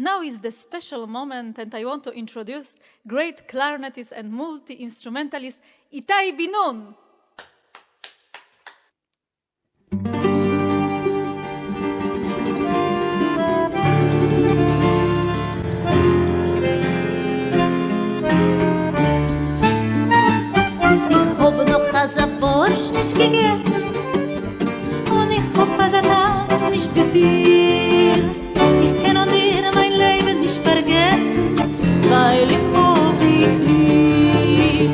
Now is the special moment, and I want to introduce great clarinetist and multi-instrumentalist Itai Binun. Ich hab noch als ein Borsch nicht gegessen und ich hab als ein Tag nicht gefühlt. Ich kann an dir mein Leben nicht vergessen, weil ich hab dich lieb.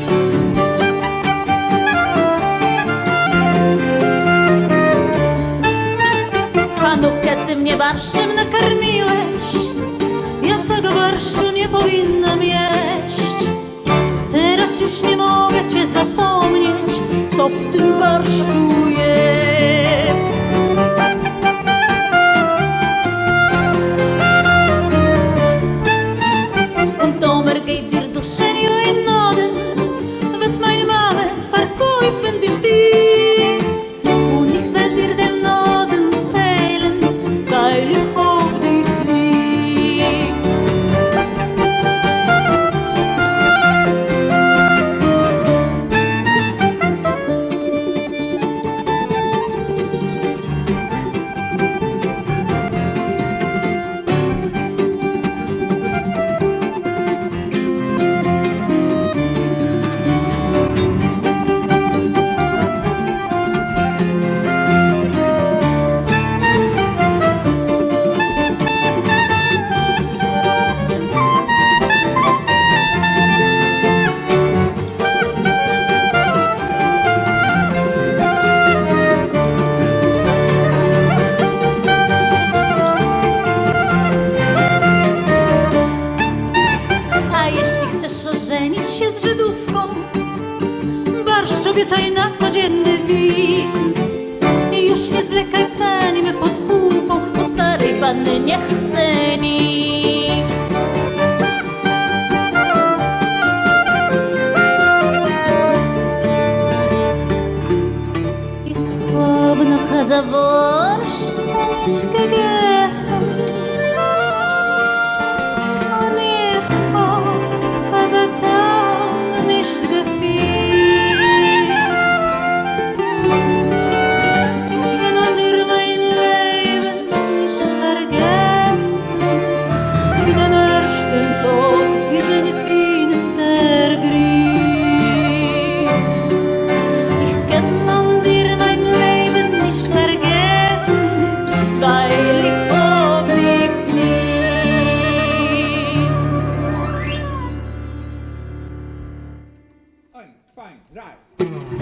Chanukety mnie barszczem nakarmiłeś, ja tego barszczu nie powinnam jeść. Teraz już nie mogę cię zapomnieć, co w tym barszczu jest. Und Tomer geht dir durch Schenio in Norden, wird meine Mama verkäufen dich dir. Und ich will dir den Norden zählen, weil ich hab dich lieb. się z Żydówką, barszcz obiecaj na codzienny wik. I już nie zwlekaj, stańmy pod chupą, bo starej panny nie chce nikt. Ich hab noch za Wurst nicht gegessen, und ich hab za Tag nicht gefühlt. Ich kann dir mein Leben nicht vergessen, wie den ersten Tag, wie sein finster Grief. Ich kann dir mein Leben nicht vergessen, weil ich hab dich lieb. 1, 2, 3.